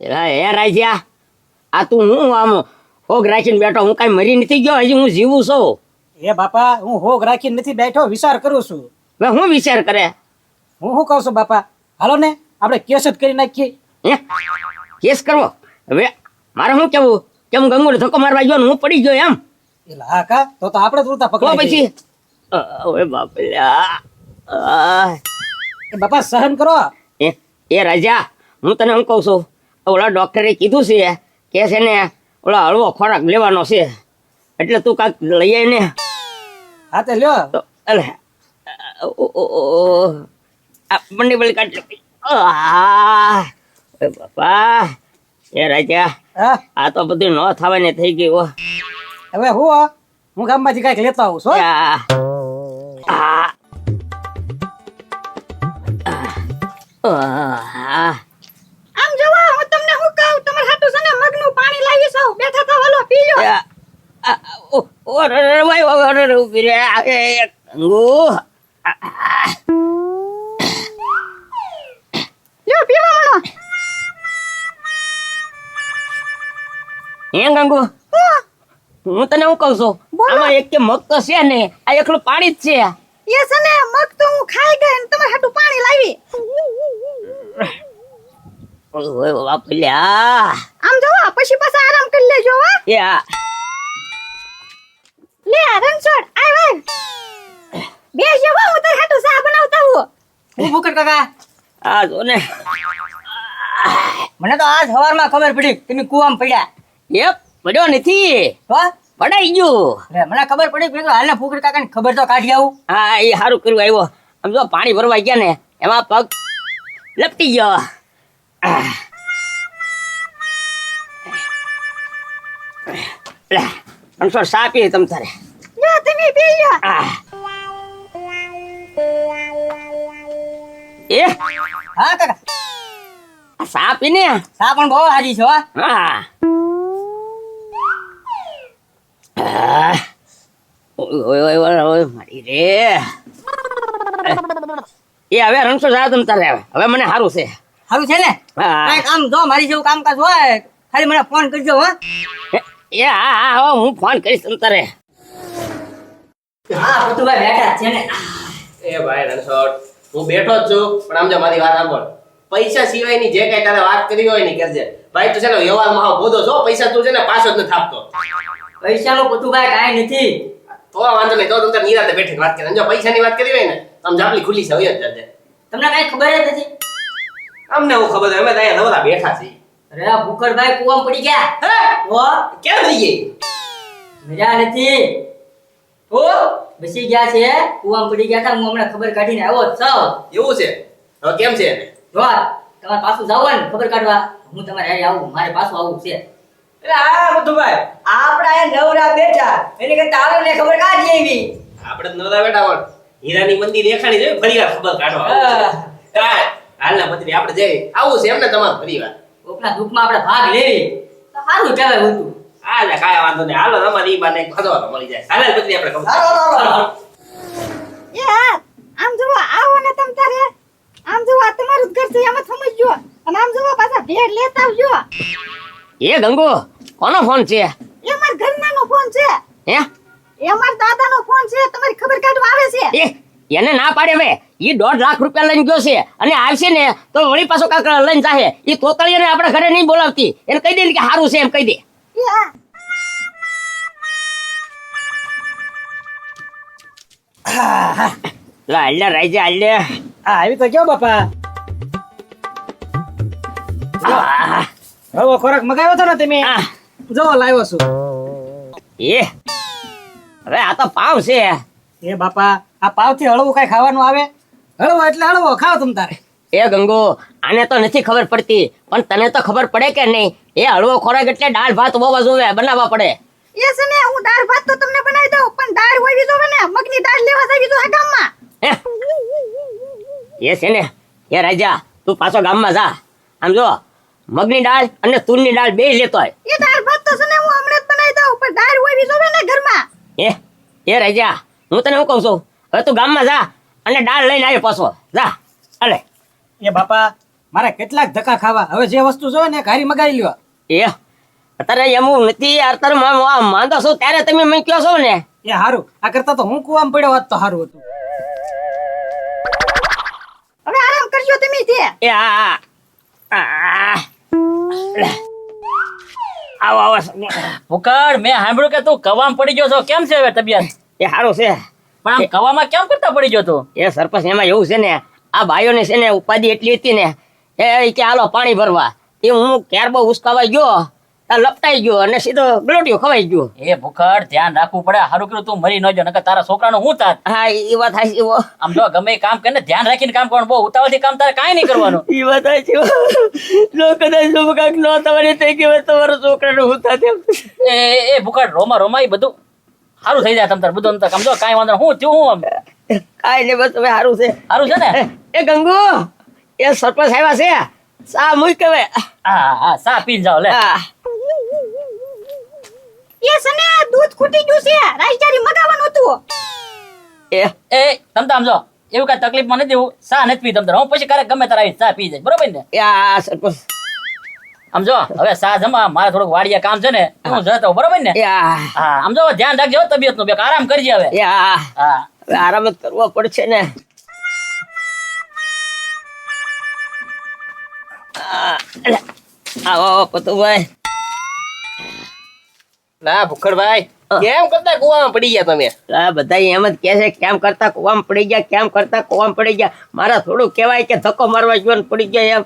હે રાજા, આ તું હું આમ હોગ રાખીને બેઠો? હું કાંઈ મરી નથી ગયો, હજી હું જીવું છું. એ બાપા, હું હોગ રાખીને નથી બેઠો, વિચાર કરું છું. હવે હું વિચાર કરે? હું શું કહું છું બાપા, હાલો ને આપણે કેસ જ કરી નાખીએ. હે કેસ કરવો? હવે મારે શું કેવું કે હું ગંગોને ધક્કો મારવા ગયો ને હું પડી ગયો એમ? એટલે હા કા, તો આપણે જ ઉલટા તો પકડાઈ પછી જઈએ. હવે બાપલ્યા એ બાપા સહન કરો. એ રાજા, હું તને શું કહું છું, ઓલા ડોક્ટરે કીધું છે કે છે ને ઓલા હળવો ખોરાક લેવાનો છે, એટલે તું કાંઈક લઈ આય ને. હા તે લ્યો. તો અલે બંને બળી કાઢ. બાપા એ રાજા, હા આ તો બધું ન થવાને થઈ ગયું. હવે હું ગામમાંથી કાંઈક લેતો આવું છું. આમ જોવો, હું તમને શું કહું, તમારે હાટુ છે ને મગનું પાણી લાવી છું, બેઠા તો હલો પી લો. લ્યો પીવા મળો. હે ગંગુ, હું તને શું કઉ છું, આમાં એક કે મગ તો છે ને, આ એકલું પાણી જ છે. એ છે ને મગ તો હું ખાઈ ગઈ ને તમારે હાટુ પાણી લાવી. ઓય બાપલ્યા, આમ જોવો, પછી પાછા આરામ કરી લેજો હો. લે રણછોડ, આય વાય બેસ જો, હું તાર હાટુ ચા બનાવતા હું. હું ભૂકર કાકા, આ જો ને, મને તો આજ સવારમાં ખબર પડી તમે કુવામાં પડ્યા. એ પડ્યો નથી, તો પડાઈ ગયું. અરે મને ખબર પડી, મેં કીધું હાલને ફૂકર કાકાને ખબર તો કાઢી આવું. હા એ સારું કર્યું આવ્યો. આમ જો પાણી ભરવા ગયા ને એમાં પગ લપટી ગયો. રણછોડ સા પી તમ તારે. લ્યો તમે પી લ્યો. એ હા કાકા, આ સા પી ને. સા પણ બહુ હાજી છો. હા ઓય મારી રે. એ હવે રણછોડ જા તમ તારે. હવે મને સારું છે. સારું છે ને? હા. કાંઈક આમ જો મારી જેવું કામકાજ હોય ખાલી મને ફોન કરજો હો. એ હા હું ફોન કરીશ તમ તારે. હા પતુભાઈ બેઠા છે ને. એ ભાઈ રણછોડ, હું બેઠો જ છું, પણ આમ જો મારી વાત સાંભળ. પૈસા સિવાયની જે કઈ તારે વાત કરી હોય ને કરજે. ભાઈ તું છે ને વ્યવહારમાં હાવ બોધો છો, પૈસા તું છે ને પાછો જ નથી આપતો. પૈસાનો પતુભાઈ કાંઈ નથી. તો વાંધો નહીં, તો તું તાર નિરાતે બેઠીને વાત કરે. જો પૈસાની વાત કરી હોય ને તો આમ જાપલી ખુલ્લી છે, હોય જ જજે. તમને કાંઈ ખબર જ નથી. અમને હું ખબર, અમે તો અહીંયા નવરા બેઠા છીએ. અરે આ ભૂખરભાઈ કુવામાં પડી ગયા. હે? તો કેમ થઈ ગઈ? મજા નથી. તો બેસી ગયા છે, કુવામાં પડી ગયા હતા. હું હમણાં ખબર કાઢીને આવ્યો જ છું. એવું છે? હવે કેમ છે એને? જો તમારે પાછું જાવ ને ખબર કાઢવા, હું તમારે હારે આવું, મારે પાછું આવવું છે. એટલે આ પતુભાઈ, આપડા એ નવરા બેઠા એટલે કે તારો ને ખબર કાઢી આવી. આપણે જ નવરા બેઠા હોય, હીરાની મંદી દેખાણી જોઈએ, ફરી વાર ખબર કાઢવા આવું છે. કાંઈ, હાલના પત્રી આપણે જઈ આવું છે એમને તમારું પરિવાર. કોકના દુઃખમાં આપણે ભાગ લેવી તો સારું કહેવાય હતું. હાલે કાંઈ વાંધો નહીં, હાલો તમારી ઈ બાને ખબર મળી જાય. હાલે પત્રી આપણે ખબર. હાલો, હાલો, હાલો. એ હા, આમ જોવો, આવો ને તમ તારે. આમ જોવો, આ તમારું જ ઘર છે, એમાં સમજજો. અને આમ જોવો, પાછા ભેળ લેતા આવજો. એ ગંગુ, કોનો ફોન છે? એ મારા ઘરનાનો ફોન છે. હે એ મારા દાદાનો ફોન છે, તમારી ખબર કાઢવા આવે છે. એ એને ના પાડે હવે. ઈ 1.5 લાખ રૂપિયા લઈને ગયો છે અને આવશે ને તો વળી પાછો કાંક લઈને જાહે. ઈ તોતળીયાને આપણા ઘરે નહીં બોલાવતી. એને કહી દે ને કે સારું છે એમ કહી દે. એ હા. લા આલ્યા રાજા આલ્યા. હા આવી તો ગયો બાપા. આહ, હવે ખોરાક મગાવ્યો હતો ને તમે, આહ. જો લાવ્યો છું. એ હવે આ તો પાવ છે. એ બાપા, આ પાવથી હળવું કઈ ખાવાનું આવે? હળવો એટલે હળવો ખાઓ તમ તારે. એ ગંગુ, આને તો નથી ખબર પડતી, પણ તને તો ખબર પડે કે નહીં? એ હળવો ખોરાક એટલે દાળ ભાત હોવા જોવે, બનાવવા પડે. એ છે ને, હું દાળ ભાત તો તમને બનાવી દઉં, પણ દાળ હોવી જોવે ને. મગની દાળ લેવા જાવી તો આ ગામમાં. હે? એ છે ને, એ રાજા તું પાછો ગામમાં જા. આમ જો મગની દાળ અને તુરની દાળ બે લેતો હોય. એ દાળ ભાત તો છે ને હું હમણાં જ બનાવી દઉં, પણ દાળ હોવી જોવે ને ઘરમાં. એ રાજા, હું તને શું કહું છું, હવે તું ગામમાં જા અને દાળ લઈને આવી પાછો જા. અલે એ બાપા, મારે કેટલાક ધક્કા ખાવા. હવે જે વસ્તુ જોવે ને ઘારી મગાવી લ્યો. એ અત્યારે એમ નથી યાર, તારે માંદો છો ત્યારે તમે મને કહો છો ને. એ હારું, આ કરતા તો હું કુવામાં પડ્યો હોત તો હારું હતું. હવે આરામ કરજો તમે તે. એ આ આવો આવો. ભૂખડ મેં સાંભળ્યું કે તું કવામાં પડી ગયો છો. કેમ છે હવે તબિયત? એ સારું છે. પણ આમ કવામાં કેમ કરતા પડી ગયો તું? એ સરપંચ એમાં એવું છે ને, આ ભાઈઓને છે ને ઉપાધિ એટલી હતી ને, એ કે હાલો પાણી ભરવા. એ હું ક્યાર બહુ ઉસકાવાઈ ગયો, લપટાઈ ગયો અને સીધો ગલોટીઓ ખવાઈ ગયો. એ ભૂખડ ધ્યાન રાખવું પડે. સારું કર્યું તું મરી ન જો, નકર તારા છોકરાનું હું થાત. હા એ વાત હાચી. આમ જો ગમે એ કામ કરીને ધ્યાન રાખીને કામ કરવાનું. બહુ ઉતાવળથી કામ તારે કાંઈ નહીં કરવાનું. એ વાત હાચી. જો કદાચ જો કાંઈક ન તમારી થઈ ગયું હોય તો મારો છોકરાને હું થાત એમ. એ ભૂખડ રોમા એ બધું સારું થઈ જાય. તમ તાર બધું આમ જો કાંઈ વાંધો નહીં. હું થયું હું આમ કાંઈ નહીં, બસ હવે સારું છે. સારું છે ને? એ ગંગુ, એ સરપંચ આવ્યા છે, સા મૂક હવે. હા હા સા પીને જાઓ લે. હા એ સને દૂધ ખૂટી ગયું છે, રાઈચારી મગાવવાનું હતું. એ એ તમ તાર આમ જો એવું કાંઈ તકલીફમાં નથી. હું સા નથી પી તમ તાર. હું પછી ક્યારેક ગમે તારે આવી ચા પી જાય. બરોબર ને? આ સરપંચ આમ જો હવે સા જમા, મારે થોડુંક વાડિયા કામ છે ને, હું જતો. બરોબર ને? એ આ હા આમ જો ધ્યાન રાખજો તબિયત નું. આરામ કરજે હવે. એ આ હા હવે આરામ જ કરવો પડશે ને. આવો પતુભાઈ. ના ભૂખડભાઈ, કેમ કરતા કુવામાં પડી ગયા તમે? આ બધા એમ જ કે છે, કેમ કરતા કુવામાં પડી ગયા, કેમ કરતા કુવામાં પડી ગયા. મારા થોડું કહેવાય કે ધક્કો મારવા ગયો ને પડી ગયા એમ.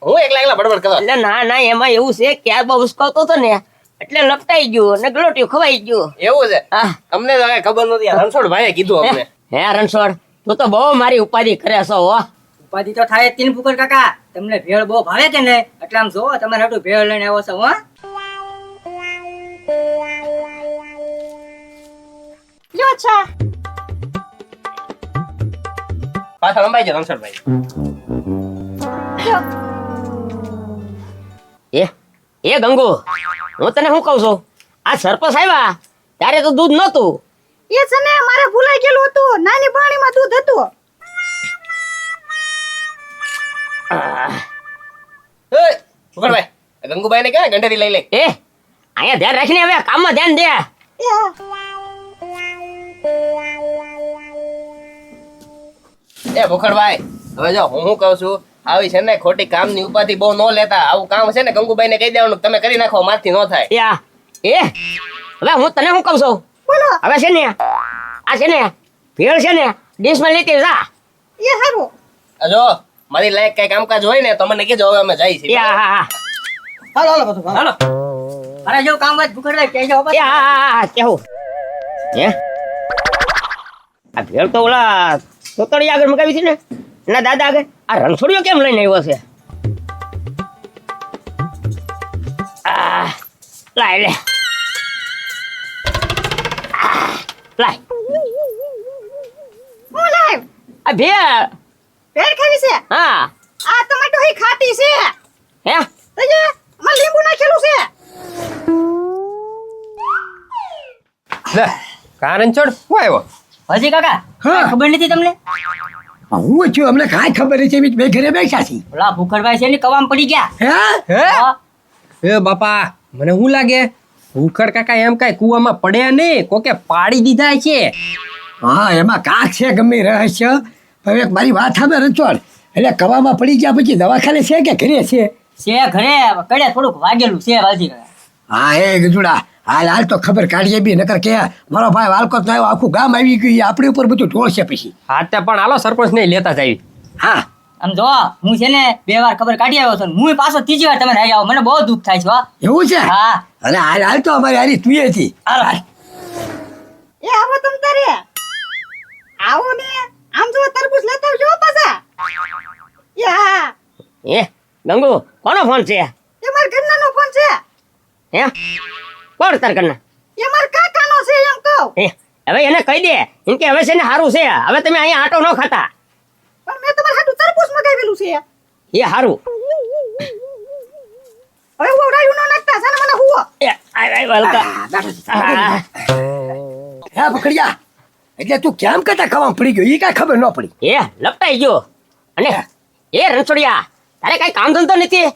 હું એકલા બડબડ કરો. એટલે ના ના, એમાં એવું છે કે આ બહુ ઉસકાવતો હતો ને એટલે લપટાઈ ગયું ને ગલોટીઓ ખવાઈ ગયું. એવું છે? હા અમને તો કઈ ખબર નથી. રણછોડભાઈએ કીધું અમને. હે રણછોડ, તું તો બહુ મારી ઉપાધિ કરે છો હો. ઉપાધિ તો થાય જ તીન ફૂકર કાકા. તમને ભેળ બહુ ભાવે કે નહીં, એટલે આમ જોવો તમારે હાટું ભેળ લઈને આવ્યો છો. હા લ્યો છા. પાછા લંબાઈ જાય રણછોડભાઈ. લ્યો. એ ગંગુ, હું તને શું કહું છું, આ સરપંચ આવ્યા ત્યારે તો દૂધ નહોતું. એ સને મારે ભૂલાઈ ગયેલું હતું, નાની પાણીમાં દૂધ હતું. ઓય, ભૂખડભાઈ, ગંગુભાઈને કહે ગંડેરી લઈ લે. એ અહીંયા ધ્યાન રાખીને હવે કામમાં ધ્યાન દે. એ હા. એ ભૂખડભાઈ, હવે જો હું શું કહું છું, આવી છે ને ખોટી કામની ઉપાધિ બહુ ન લેતા. આવું કામ છે ને ગંગુભાઈને કહી દેવાનું કે તમે કરી નાખો, મારથી ન થાય. એ હવે હું તને શું કહું છું, બોલો. હવે છે ને આ છે ને ભેળ છે ને ડીશમાં લેતી જા. એ હારું. જો મારી લાયક કઈ કામકાજ હોય ને તો મને કહેજો, હવે અમે જઈએ એ છીએ. હા હા હાલો હાલો બધું હાલો. મારે જેવું કામ હોય ભૂખડભાઈ કહેજો. એ હા કેવું હે આ ભેળ તો ઓલા સોતળી આગળ મગાવી હતી ને એના દાદા આગળ. આ રણછોડીઓ કેમ લઈને આવ્યો છે? લાય લે લાય હું લાવ. આ ભેળ. ભેળ ખાવી છે. હા આ ટમેટો હી ખાટી છે. હે તો જે માં લીંબુ નાખેલું છે. લે કારણ છોડ હું આવ્યો. હજી કાકા હા. ખબર નથી તમને? હું છું, અમને કાંઈ ખબર નથી. બે ઘરે બેઠા છીએ. ઓલા ભૂખડભાઈ છે ને કવામાં પડી ગયા. હે હે હા. એ બાપા, મને શું લાગે ભૂખડ કાકા એમ કાંઈ કૂવામાં પડ્યા નહીં, કોકે પાડી દીધા છે. હા, એમાં કાક છે ગમે એ રહસ્ય. હવે એક મારી વાત સામે રણછોડ, એટલે કવામાં પડી ગયા પછી દવાખાને છે કે ઘરે છે? છે ઘરે કડે થોડુંક વાગેલું છે વાજી. હા એ ગજુડા, હાલ હાલ તો ખબર કાઢીએ બી, નકર કે મારો ભાઈ વાલકો તો આવ્યો, આખું ગામ આવી ગયું, એ આપણી ઉપર બધું ઢોળશે પછી. હા તે પણ હાલો સરપંચ નહીં લેતા જ આવી. હા આમ જો હું છે ને 2 વાર ખબર કાઢી આવ્યો છું, હું પાછો 3જી વાર તમે આવી આવો. મને બહુ દુઃખ થાય છે. હો. એવું છે? હા. અને હાલ હાલ તો અમારી હારી તું હતી. હાલો. એ આવો તમ તારે. આવો ને. આમ જો તરબૂચ લેતા આવજો પાછા. એ હા. એ ગંગુ, કોનો ફોન છે? એ માર ઘરનાનો ફોન છે. હે કોણ તાર કરના? એ માર કાકાનો છે એમ કહું. હવે એને કહી દે એમ કે હવે છે ને સારું છે, હવે તમે અહીંયા આટો ન ખાતા. પણ મેં તમારા હાટુ તરબૂચ મગાવેલું છે. એ સારું. હવે હું રાયું ન નાખતા છે ને મને હુવો. એ આય વાલકા. હા. હે પકડ્યા, એટલે તું કેમ કરતા કવામાં પડી ગયો એ કાંઈ ખબર ન પડી. એ લપટાઈ ગયો. અને એ રણછોડિયા, તારે કઈ કામ ધંધો નથી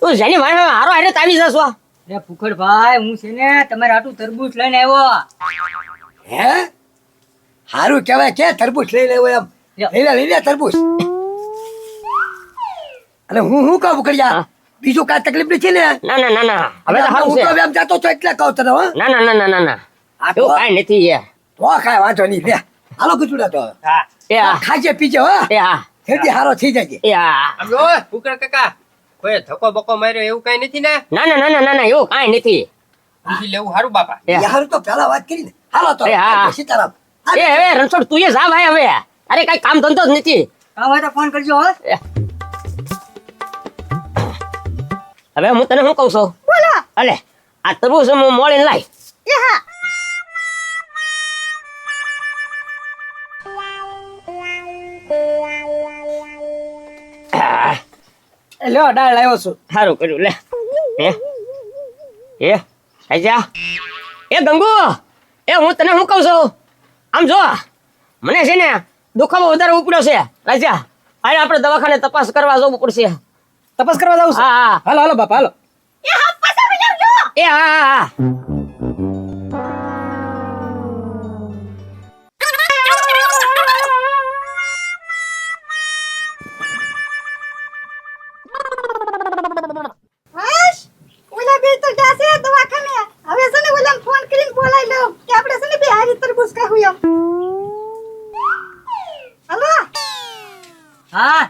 તું જેની વાય હારો હારે તાવી જશો રે ફુકડભાઈ હું છે ને તમારે આટલું તરબૂચ લઈને આવ્યો. હે સારું કહેવાય કે તરબૂચ લઈ લેવો એમ લઈ લે તરબૂચ. અને હું કહું ઉકળ્યા બીજું કાંઈ તકલીફ નથી ને? ના ના ના ના હવે તો સારું હું છે તો એમ જાતો છો એટલે કહું તને હો. ના ના ના ના ના ના આ તો એવું કાંઈ નથી યાર કાંઈ વાંધો નહીં લે હાલો કીધું તો એ હા ખાજે પીજે હો એ હા હેડી હારો થઈ જાય. એ હા આમ જો કુકર કાકા કોઈ ધક્કો બકો માર્યો એવું કઈ નથી ને? ના ના ના ના ના ના એવું કાંઈ નથી બીજી લેવું સારું બાપા. એ હા. હારું તો પેલા વાત કરી ને હાલો તો એ હા. સીતારામ. એ હવે રણછોડ તું જા ભાઈ હવે અરે કઈ કામ ધંધો જ નથી કામ હોય તો ફોન કરજો હો. હવે હું તને શું કહું છું બોલો અલે આ તરબૂચ હું મોળીને લાય એ હા લ્યો દાળ લાવ્યો છું. સારું કર્યું લે એ આજા એ ગંગુ એ હું તને શું કહું છું આમ જો મને છે ને દુખાવો વધારે ઉપડ્યો છે રાજા અરે આપણે દવાખાને તપાસ કરવા જવું પડશે તપાસ કરવા જાવ હા હા હાલો હાલો બાપા હાલો. એ હા પાછા વઈ આવજો એ હા હા હા હાશ ઓલા બે તો જાશે દવાખાને હવે છે ને ઓલા ફોન કરીને બોલાવી લઉં કે આપણે છે ને બે હારી તરબૂચ ખાવું એમ હાલો હા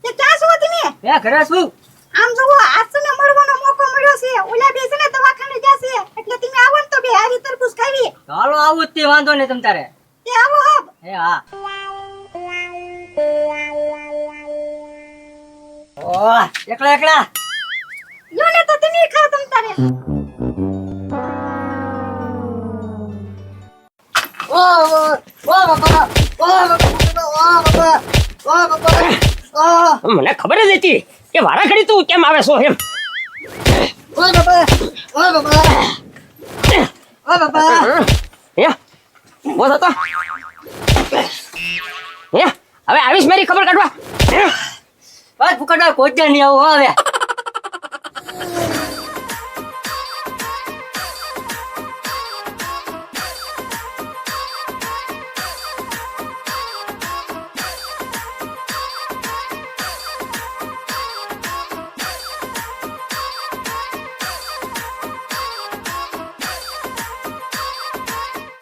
એ ક્યાં છો તમે એ ઘરે છું. આમ જુઓ આજ છે ને મળવાનો મોકો મળ્યો છે ઓલા બે છે ને દવાખાને જાશે એટલે તમે આવો ને તો બે હારી તરબૂચ ખાવી તો હાલો આવું જ તે વાંધો નહીં તમ તારે. એ આવો હબ એ હા ઓહ એકલા એકલા યો ને તો તમે ખાવ તમ તારે મને ખબર જ હતી કે વારા ઘડી તું કેમ આવે છો એમ હે બોસ હતો હે હવે આવીશ મારી ખબર કાઢવા બસ ફુકડભાઈ કોઈ જ નહીં આવું હવે.